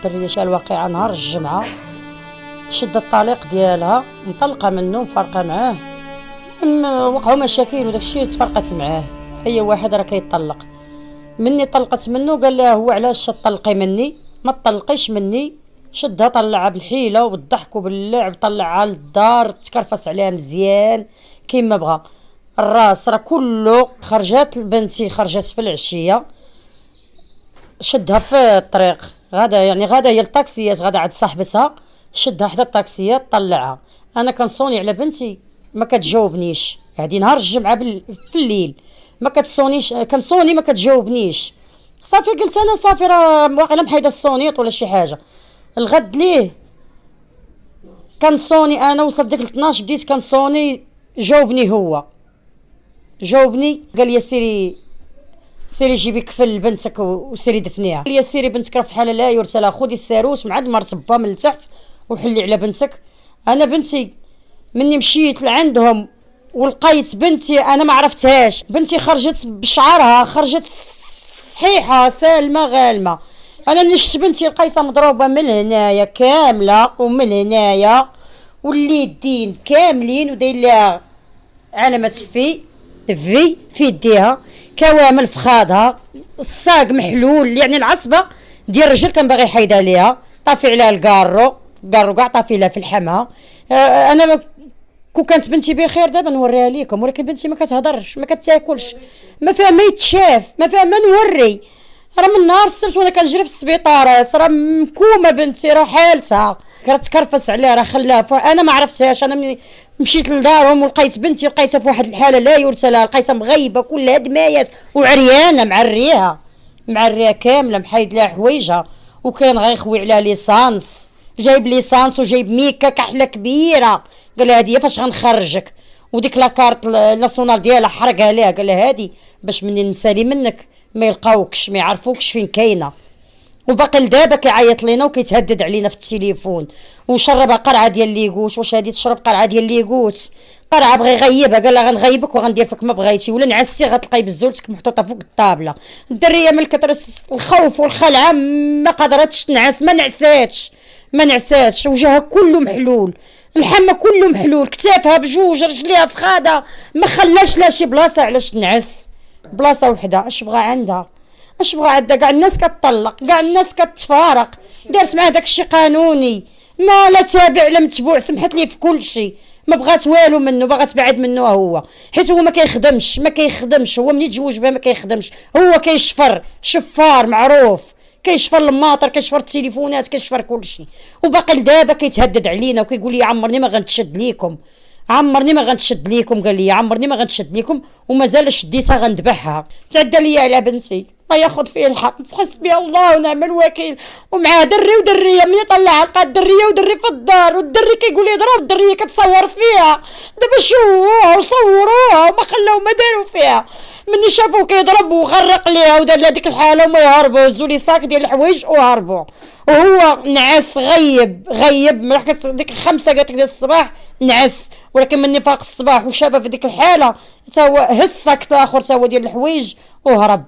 الدريه شال الواقعه نهار الجمعه، شد الطليق ديالها مطلقه منه مفارقه معاه، وقعوا مشاكل وداك الشيء تفرقت معاه. هي واحد راه كيطلق، مني طلقت منه قال لها هو علاش تطلقي مني، ما تطلقيش مني. شدها طلعها بالحيله وبالضحك وباللعب، طلعها للدار تكرفس عليها مزيان كيما بغا. الراس راه كله خرجات بنتي، خرجت في العشيه، شدها في الطريق غادا، يعني غادا هي الطاكسيات، غادا عند صاحبتها، شدها حدا الطاكسيات طلعها. انا كنصوني على بنتي ما كتجاوبنيش، هادي نهار الجمعه في الليل ما كتصونيش، كنصوني ما كتجاوبنيش. صافي قلت انا صافي راه واقيلا محيده الصونيط ولا شي حاجه. الغد ليه كنصوني انا، وصلت ديك 12 بديت كنصوني، جاوبني هو، جاوبني قال لي سيري جيبي كفل لبنتك وسيري دفنيها. قال لي سيري بنتك راه في حاله لا يرثى لها، خذي الساروس مع المرتبه من التحت وحلي على بنتك. انا بنتي مني مشيت لعندهم ولقيت بنتي انا ما عرفتهاش، بنتي خرجت بشعرها، خرجت صحيحه سالمه غالمه. انا مني شفت بنتي لقيتها مضروبه من هنايا كامله ومن هنايا واليدين كاملين وداير لها علامه في يديها، كوامل في خاضها، الساق محلول، يعني العصبه ديال الرجل كان باغي يحيدها ليها، طافي عليها الكارو كاع طافي لها في الحمها. انا كون كانت بنتي بخير دابا نوريها ليكم، ولكن بنتي ما كتهضرش ما كتاكلش، ما فيها ما يتشاف، ما فيها ما نوري. راه من نهار السبت وانا كنجري في السبيطارات، راه مكومه بنتي، راه حالتها راه تكرفس عليها، راه خلاها. انا ما عرفتهاش، انا مني مشيت لدارهم ولقيت بنتي، لقيتها في واحد الحاله لا يرثى لها، لقيتها مغيبه كلها دمايات وعريانه، معريها كامله، محيد لها حوايجها، وكان غيخوي عليها ليسانس، جايب ليسانس وجايب ميكا كحله كبيره، قال لها هادي فاش غنخرجك، وديك لاكارت ناسيونال ديالها حرقها ليها، قال لها هادي باش مني نسالي منك ما يلقاوكش، ما يعرفوكش فين كاينه. وباقي لدابا كيعيط لينا وكيتهدد علينا في التليفون، وشربها قرعه ديال ليغوت. واش هادي تشرب قرعه ديال ليغوت؟ قرعه بغى يغيبها، قال لها غنغيبك وغندير فيك ما بغيتي، ولا نعسي غتلقاي بزولتك محطوطه فوق الطابله. الدريه من كثره الخوف والخلعه ما قدرتش تنعس، ما نعساتش، وجهها كله محلول، الحمى كله محلول، كتافها بجوج، رجليها في خاده، ما خلاش لا شي بلاصه علاش تنعس، بلاصه وحده. اش بغى عندها؟ كاع الناس كتطلق، كاع الناس كتفارق، دارت معاه داكشي قانوني، ما لا تابع لا متبوع، سمحت ليه في كل شيء، ما بغات والو منه، باغا تبعد منه هو، حيت هو ما كيخدمش، هو ملي تزوج بها ما كيخدمش، هو كيشفر، شفار معروف، كيشفر الماطر، كيشفر التليفونات، كيشفر كل شيء. وباقي لدابا كيتهدد علينا وكيقول لي عمرني ما غنتشد ليكم، قال لي عمرني ما غنتشد ليكم، ومازال شديتها غندبحها. تعدى ليا على بنتي، الله ياخذ فيه الحق، حسبي الله ونعم الوكيل. ومعاه دري ودريه، ملي طلعها لقات دريه ودري في الدار، والدري كيقول لي ضرب، الدريه كتصور فيها، دابا شوهوها وصوروها وما خلاو ما داروا فيها. مني شافوه كيضرب وغرق ليها ودار لها ديك الحاله، وما يهربوا، هزوا لي صاك ديال الحوايج وهربوا. وهو نعس غيب من حكت ديك 5 قالت ديال الصباح نعس، ولكن مني فاق الصباح وشافها في ديك الحاله تا هو هز ساكت اخر تا هو ديال الحوايج وهرب،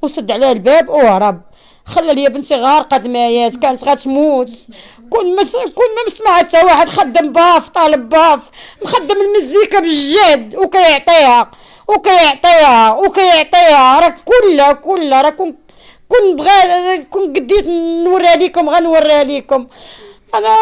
وسد عليه الباب وهرب. خلى لي بنتي غارقه دمايات، كانت غتموت. كل ما سمعت حتى واحد خدم باف، طالب باف مخدم المزيكا بالجهد، وكيعطيها راه كلها راه كون بغا كون قديت نوريها لكم غنوريها لكم انا.